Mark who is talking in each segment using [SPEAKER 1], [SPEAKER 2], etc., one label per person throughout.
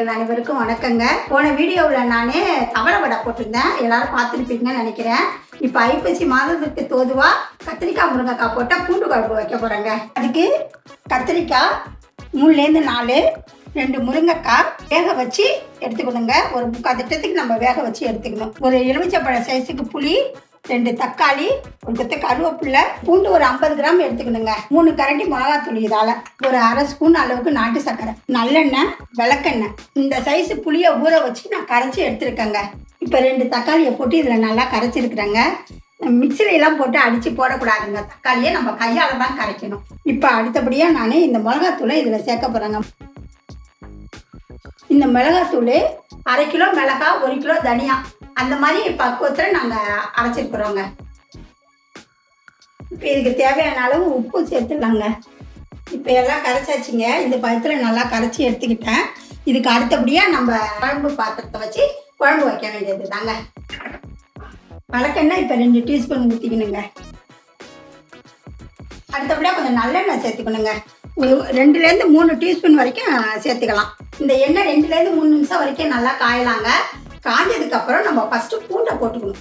[SPEAKER 1] நேயர்கள் அனைவருக்கும் வணக்கங்க. போன வீடியோவில் நானே தவளை வடை போட்டிருந்தேன், எல்லாரும் பார்த்துருப்பீங்கன்னு நினைக்கிறேன். இப்போ ஐப்பசி மாதத்துக்கு தோதுவாக கத்திரிக்காய் முருங்கைக்காய் போட்டால் பூண்டு குழம்பு வைக்க போகிறேங்க. அதுக்கு கத்திரிக்காய் 3லேருந்து 4, 2 முருங்கைக்காய் வேக வச்சு எடுத்துக்கணுங்க. ஒரு 3/4 திட்டத்துக்கு நம்ம வேக வச்சு எடுத்துக்கணும். ஒரு எலுமிச்சைப்பழ சைஸுக்கு புளி, 2 தக்காளி, ஒரு கொத்து கருவேப்பிலை, பூண்டு ஒரு 50 கிராம் எடுத்துக்கணுங்க. 3 கரண்டி மிளகாத்தூள், இதால் ஒரு அரை ஸ்பூன் அளவுக்கு நாட்டு சக்கரை, நல்லெண்ணெய், விளக்கெண்ணெய். இந்த சைஸு புளியை ஊற வச்சு நான் கரைச்சி எடுத்துருக்கேங்க. இப்போ 2 தக்காளியை போட்டு இதில் நல்லா கரைச்சிருக்கிறேங்க. மிக்சிலெலாம் போட்டு அடித்து போடக்கூடாதுங்க. தக்காளியை நம்ம கையால் தான் கரைக்கணும். இப்போ அடுத்தபடியாக நான் இந்த மிளகாத்தூளை இதில் சேர்க்க போகிறேங்க. இந்த மிளகாத்தூள் 1/2 கிலோ மிளகாய், 1 கிலோ தனியா, அந்த மாதிரி பக்குவத்தில் நாங்கள் அரைச்சிருக்கிறோங்க. இப்போ இதுக்கு தேவையான அளவு உப்பு சேர்த்துடலாங்க. இப்போ எல்லாம் கரைச்சாச்சுங்க. இந்த பழத்தில் நல்லா கரைச்சி எடுத்துக்கிட்டேன். இதுக்கு அடுத்தபடியாக நம்ம குழம்பு பாத்திரத்தை வச்சு குழம்பு வைக்க வேண்டியது தாங்க. வழக்கெண்ணெய் இப்போ 2 டீஸ்பூன் ஊற்றிக்கணுங்க. அடுத்தபடியாக கொஞ்சம் நல்லெண்ணெய் சேர்த்துக்கணுங்க. 2லேருந்து 3 டீஸ்பூன் வரைக்கும் சேர்த்துக்கலாம். இந்த எண்ணெய் 2லேருந்து 3 நிமிஷம் வரைக்கும் நல்லா காயலாங்க. காஞ்சதுக்கப்புறம் நம்ம ஃபஸ்ட்டு பூண்டை போட்டுக்கணும்.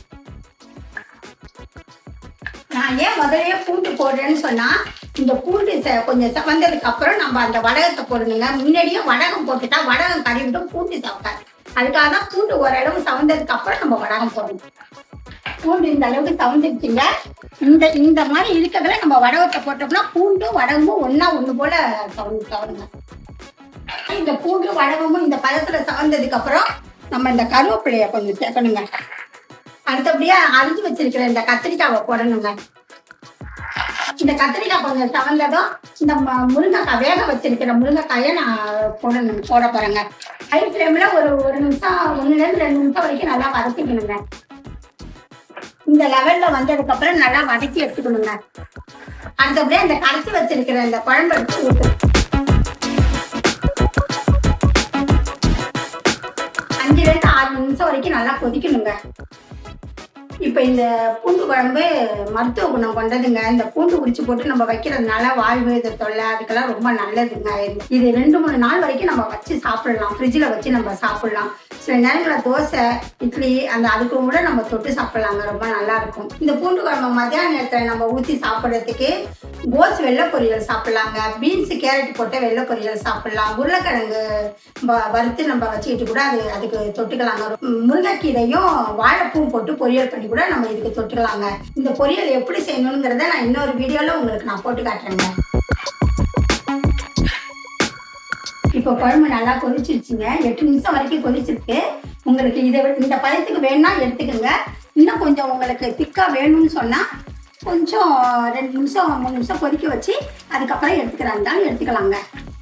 [SPEAKER 1] நான் ஏன் முதலே பூண்டு போடுறேன்னு சொன்னால், இந்த பூண்டு கொஞ்சம் செவந்ததுக்கப்புறம் நம்ம அந்த வடகத்தை போடணுங்க. முன்னாடியே வடகம் போட்டுட்டா வடகம் கறிவிட்டும், பூண்டு சவக்காது. அதுக்காக தான் பூண்டு ஓரளவு சவந்ததுக்கப்புறம் நம்ம வடகம் போடணும். பூண்டு இந்த அளவுக்கு சவந்துருச்சுங்க. இந்த மாதிரி இருக்கிறதுல நம்ம வடகத்தை போட்டோம்னா பூண்டும் வடகமும் ஒன்று போல சவந்துங்க. இந்த பூண்டு வடகமும் இந்த பதத்தில் சவந்ததுக்கப்புறம் நம்ம இந்த கருவேப்பிலையை கொஞ்சம் சேர்க்கணுங்க. அடுத்தபடியாக அரிஞ்சு வச்சிருக்கிற இந்த கத்திரிக்காவை போடணுங்க. இந்த கத்திரிக்காய் கொஞ்சம் சவந்ததும் இந்த முருங்கைக்காய் வேக வச்சிருக்கிற முருங்கைக்காயை நான் போட போகிறேங்க. ஹை ஃப்ளேமில் ஒரு நிமிஷம், 1லேருந்து 2 நிமிஷம் வரைக்கும் நல்லா வதக்கிக்கணுங்க. இந்த லெவலில் வந்ததுக்கப்புறம் நல்லா வதக்கி எடுத்துக்கணுங்க. அடுத்தபடியாக இந்த கரைச்சி வச்சிருக்கிற இந்த குழம்பு எடுத்து ஊற்று. 5லேருந்து 6 நிமிஷம் வரைக்கும் நல்லா கொதிக்கணுங்க. இப்போ இந்த பூண்டு குழம்பு மருத்துவ குணம் கொண்டதுங்க. இந்த பூண்டு உரிச்சு போட்டு நம்ம வைக்கிறதுனால வாழ்வு, இது தொல்லை, அதுக்கெல்லாம் ரொம்ப நல்லதுங்க. இது 2-3 நாள் வரைக்கும் நம்ம வச்சு சாப்பிடலாம். ஃப்ரிட்ஜில் வச்சு நம்ம சாப்பிடலாம். சில நேரங்களில் தோசை, இட்லி அதுக்கு கூட நம்ம தொட்டு சாப்பிடலாங்க. ரொம்ப நல்லா இருக்கும். இந்த பூண்டு குழம்பு மத்தியான நேரத்தில் நம்ம ஊற்றி சாப்பிட்றதுக்கு கோஸ் வெள்ளை பொரியல் சாப்பிடலாங்க. பீன்ஸு, கேரட் போட்ட வெள்ளை பொரியல் சாப்பிடலாம். உருளைக்கிழங்கு வறுத்து நம்ம வச்சுக்கிட்டு கூட அதுக்கு தொட்டுக்கலாங்க. முருங்கைக்கீரையும் வாழைப்பூவும் போட்டு பொரியல் பண்ணி கூட நம்ம இதுக்கு தொட்டுக்கலாங்க. இந்த பொரியல் எப்படி செய்யணுங்கிறத நான் இன்னொரு வீடியோவில் உங்களுக்கு நான் போட்டு காட்டுறேங்க. இப்போ குழம்பு நல்லா கொதிச்சிருச்சுங்க. 8 நிமிஷம் வரைக்கும் கொதிச்சிருக்கு. உங்களுக்கு இந்த பதத்துக்கு வேணும்னா எடுத்துக்கோங்க. இன்னும் கொஞ்சம் உங்களுக்கு திக்காக வேணும்னு சொன்னால் கொஞ்சம் 2 நிமிஷம் 3 நிமிஷம் கொதிக்க வச்சு அதுக்கப்புறம் எடுத்துக்கிறாங்க, எடுத்துக்கலாங்க.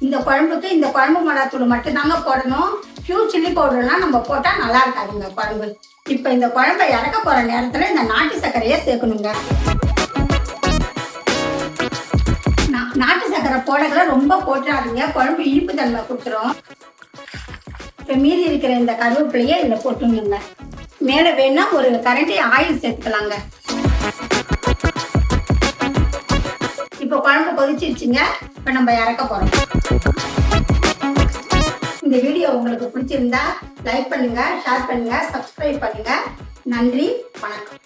[SPEAKER 1] இந்த குழம்புக்கு இந்த குழம்பு மிளகாத்தூள் மட்டும்தாங்க போடணும். பியூர் சில்லி பவுடர்லாம் நம்ம போட்டால் நல்லா இருக்காதுங்க குழம்பு. இப்போ இந்த குழம்பை இறக்க போகிற நேரத்தில் இந்த நாட்டு சர்க்கரையை சேர்க்கணுங்க. நாட்டு சர்க்கரை போடல ரொம்ப போட்டுறாதீங்க, குழம்பு இனிப்பு தன்மை கொடுத்துரும். இப்போ மீதி இருக்கிற இந்த கருவேப்பிலையை இதில் போட்டுணுங்க. மேலே வேணா ஒரு கரண்டி ஆயில் சேர்த்துக்கலாங்க. இப்போ குழம்பு கொதிச்சிருச்சுங்க. இப்போ நம்ம இறக்க போகிறோம். இந்த வீடியோ உங்களுக்கு பிடிச்சிருந்தா லைக் பண்ணுங்க, ஷேர் பண்ணுங்க, சப்ஸ்கிரைப் பண்ணுங்க. நன்றி, வணக்கம்.